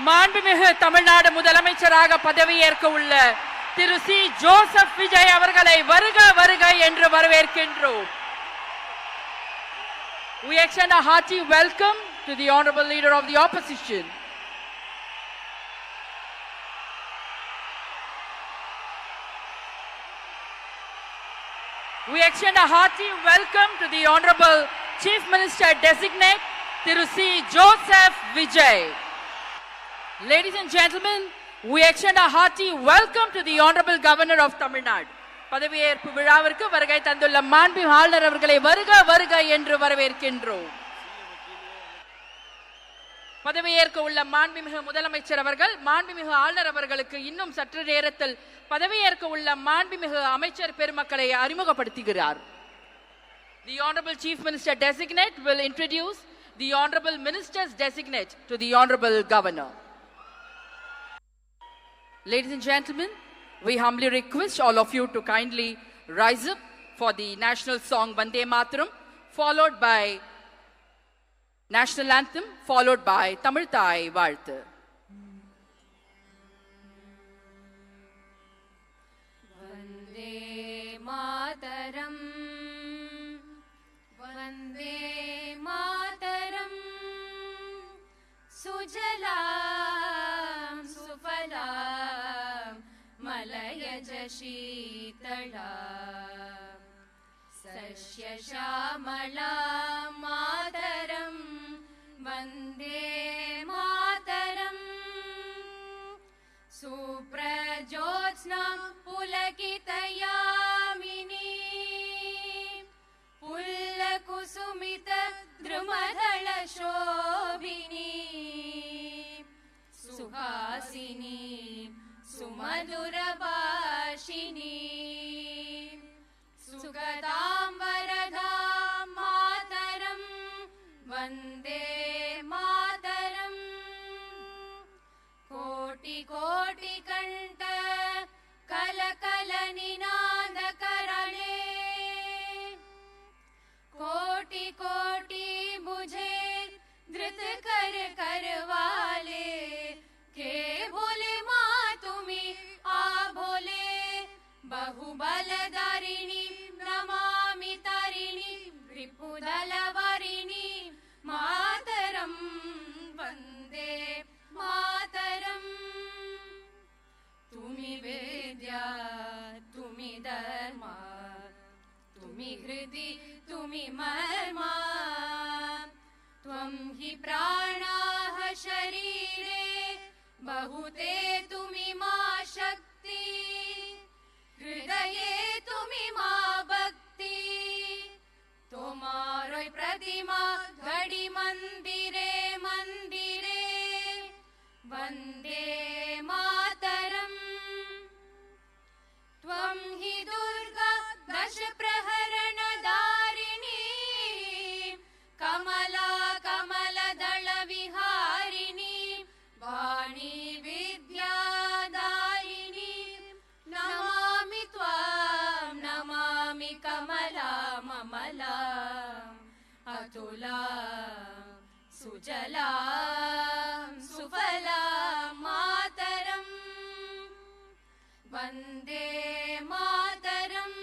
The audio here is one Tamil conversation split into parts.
மாண்புமிகு தமிழ்நாடு முதலமைச்சராக பதவியேற்க உள்ள திரு சி ஜோசப் விஜய் அவர்களை வருக வருக என்று வரவேற்கின்றோம். We extend a hearty welcome to the honorable leader of the opposition. We extend a hearty welcome to the honorable Chief Minister designate Thiru C. Joseph Vijay. Ladies and gentlemen, we extend a hearty welcome to the honorable governor of Tamil Nadu. பதவியேற்பு விழாவிற்கு வருகை தந்துள்ள மாண்புமிகு ஆளுநர் அவர்களை வருக வருக என்று வரவேற்கின்றோம். பதவியேற்க உள்ள மாண்புமிகு முதலமைச்சர் அவர்கள் மாண்புமிகு ஆளுநர் அவர்களுக்கு இன்னும் சற்று நேரத்தில் பதவியேற்க உள்ள மாண்புமிகு அமைச்சர் பெருமக்களை அறிமுகப்படுத்துகிறார். The honorable chief minister designate will introduce the honorable ministers designate to the honorable governor. Ladies and gentlemen, we humbly request all of you to kindly rise up for the national song Vande Mataram, followed by national anthem, followed by Tamil Thai Vaalthu. Vande Mataram, Vande Mataram, Sujalam Sufalam Malayaj Sheetalam Sashya Shamalam Mataram Vande Mataram Suprajotsnam Pulakitayamini Pullakusumita Drumadala Shobhini Suhasini Sumadura Bhashini Sugadam Varadam Mataram Vande Mataram Koti Koti Kanta Kala Kala Ninada Karane Koti Koti Bujhe Dhrit Kar Karwale Ke Bole Ma Tumi A Bole Bahubaladharini Namami Tarini Ripudalavarini Mataram Vande Mataram Tumi Vidya Tumi Dharma Tumi Hridi Tumi Marma Tvam hi pranaha sharire Bahute Tumi ma shakti Hridaye Tumi ma bhakti Tomaroi pratima Ghadi mandire mandire Vande Mataram Tvam hi Durga Dasha Praharana Dharini Kamala Kamala Dala Viharini Vani Vidya Daini Namami Tvam Namami Kamala Mamala Atula Sujala Sufala Mataram Vande Mataram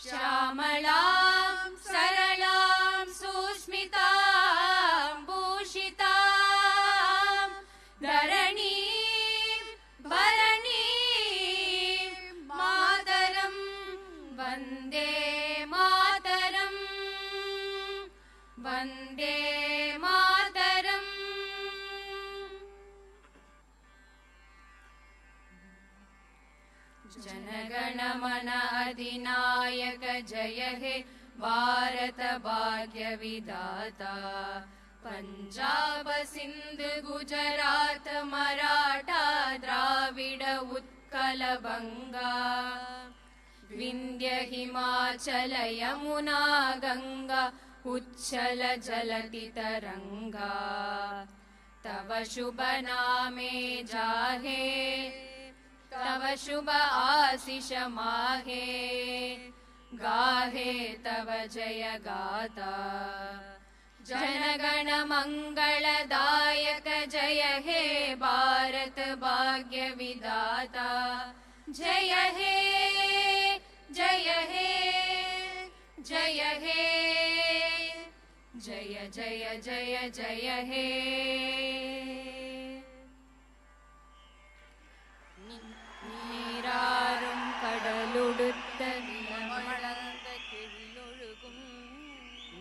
Shamalam Saralam Susmitam Bhushitam Dharani Bharani Mataram Vande Mataram Vande Mataram Janagana Mana Adhinayaka Jaya He Bharat Bhagya Vidata Punjab Sindh Gujarat Maratha Dravida Utkala Banga Vindhya Himachala Yamuna Ganga Uchchala Jalati Taranga Tava Shubha Name Jahe Tava Shubha Asisha Mahe Gahe Tava Jaya Gata जनगण मंगलदायक भारत भाग्य विधाता जय हे जय हे जय हे जय जय जय जय हे நீராறும் கடலுடுத்த நிலமடந்த கெழிலொழுகும்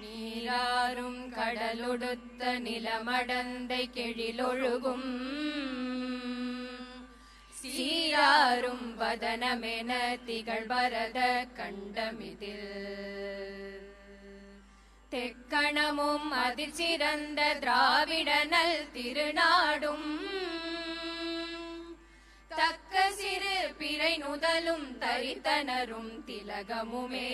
நீராறும் கடலுடுத்த நிலமடந்தை கெழிலொழுகும் சீராரும் வதனமென திகழ் பரத கண்டமிதில் தெக்கணமும் அதில் சிறந்த திராவிடனல் திருநாடும் தக்க சிறு பிறை நுதலும் தரித்தனரும் திலகமுமே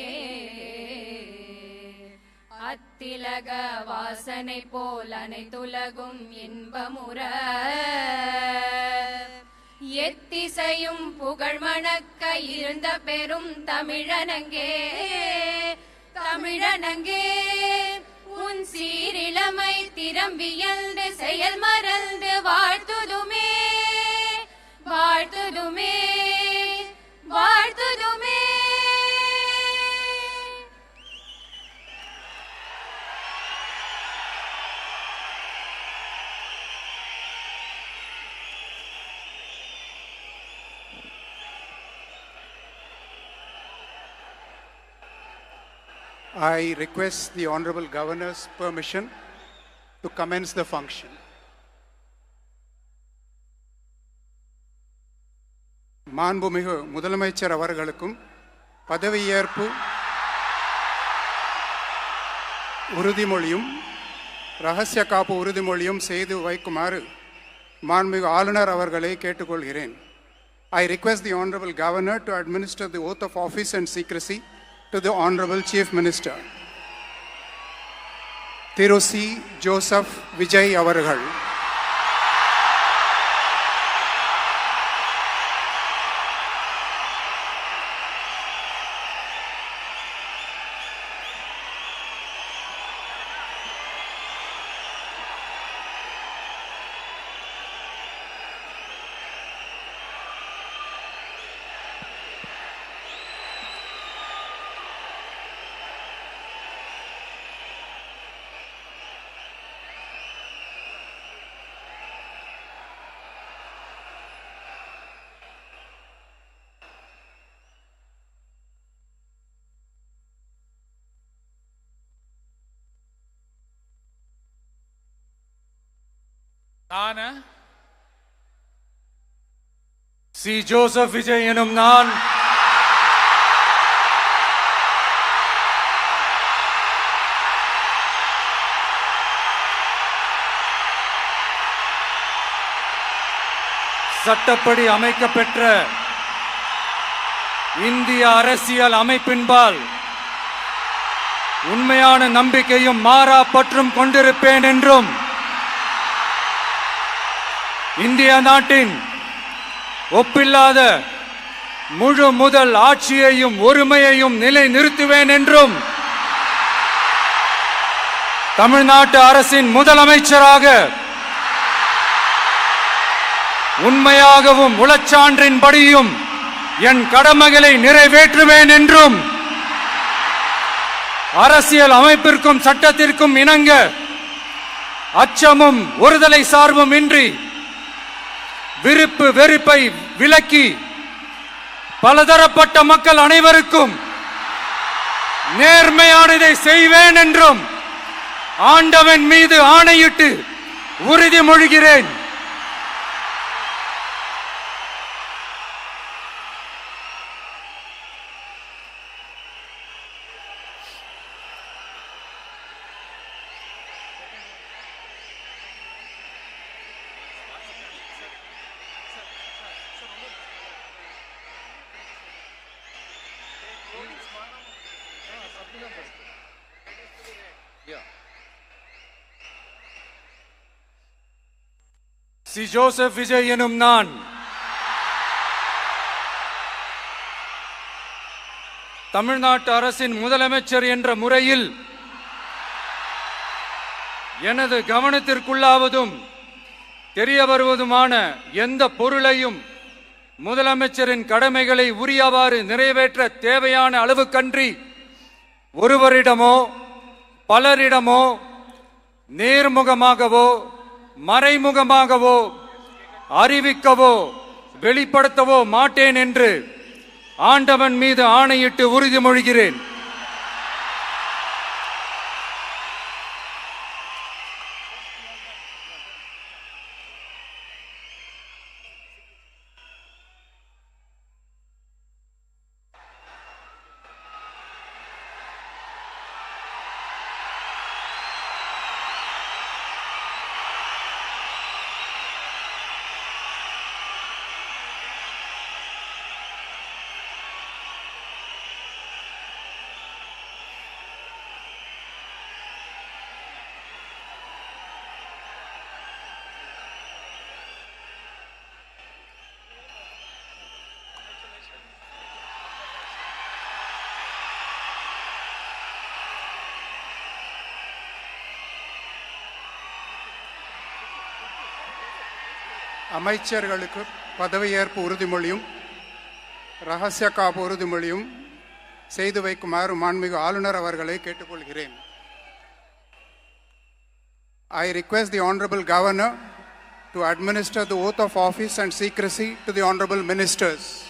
அத்திலக வாசனை போல் அனைத்துலகும் இன்பமுற எத்திசையும் புகழ் மணக்க இருந்த பெரும் தமிழனங்கே தமிழனங்கே உன் சீரிழமை திறம்பியல்ந்து செயல் மறந்து வாழ்த்துதுமே வாழ்த்துதுமே வாழ்த்துதுமே I request the Honorable Governor's permission to commence the function. மாண்புமிகு முதலமைச்சர் அவர்களுக்கும் பதவியேற்பு உறுதிமொழியும் ரகசிய காப்பு உறுதிமொழியும் செய்து வைக்குமாறு மாண்புமிகு ஆளுநர் அவர்களை கேட்டுக்கொள்கிறேன். I request the Honorable Governor to administer the oath of office and secrecy to the Honorable Chief Minister. Thiru C. Joseph Vijay அவர்கள். நான் சி. ஜோசப் விஜய் எனும் நான் சட்டப்படி அமைக்கப்பெற்ற இந்திய அரசியல் அமைப்பின்பால் உண்மையான நம்பிக்கையும் மாறா பற்றும் கொண்டிருப்பேன் என்றும் இந்திய நாட்டின் ஒப்பில்லாத முழு முதல் ஆட்சியையும் ஒருமையையும் நிலைநிறுத்துவேன் என்றும் தமிழ்நாட்டு அரசின் முதலமைச்சராக உண்மையாகவும் உளச்சான்றின்படியும் என் கடமைகளை நிறைவேற்றுவேன் என்றும் அரசியல் அமைப்பிற்கும் சட்டத்திற்கும் இணங்க அச்சமும் ஒருதலை சார்பும் இன்றி விருப்பு வெறுப்பை விலக்கி பலதரப்பட்ட மக்கள் அனைவருக்கும் நேர்மையானதை செய்வேன் என்றும் ஆண்டவன் மீது ஆணையிட்டு உறுதிமொழிகிறேன். சி. ஜோசப் விஜய் எனும் நான் தமிழ்நாட்டு அரசின் முதலமைச்சர் என்ற முறையில் எனது கவனத்திற்குள்ளாவதும் தெரிய வருவதுமான எந்த பொருளையும் முதலமைச்சரின் கடமைகளை உரியவாறு நிறைவேற்ற தேவையான அளவுக்கன்றி ஒருவரிடமோ பலரிடமோ நேர்முகமாகவோ மறைமுகமாகவோ அறிவிக்கவோ வெளிப்படுத்தவோ மாட்டேன் என்று ஆண்டவன் மீது ஆணையிட்டு உறுதிமொழிகிறேன். அமைச்சர்களுக்கு பதவியேற்பு உறுதிமொழியும் ரகசிய காப்பு உறுதிமொழியும் செய்து வைக்குமாறு மாண்புமிகு ஆளுநர் அவர்களை கேட்டுக்கொள்கிறேன். I request the Honorable Governor to administer the oath of office and secrecy to the Honorable Ministers.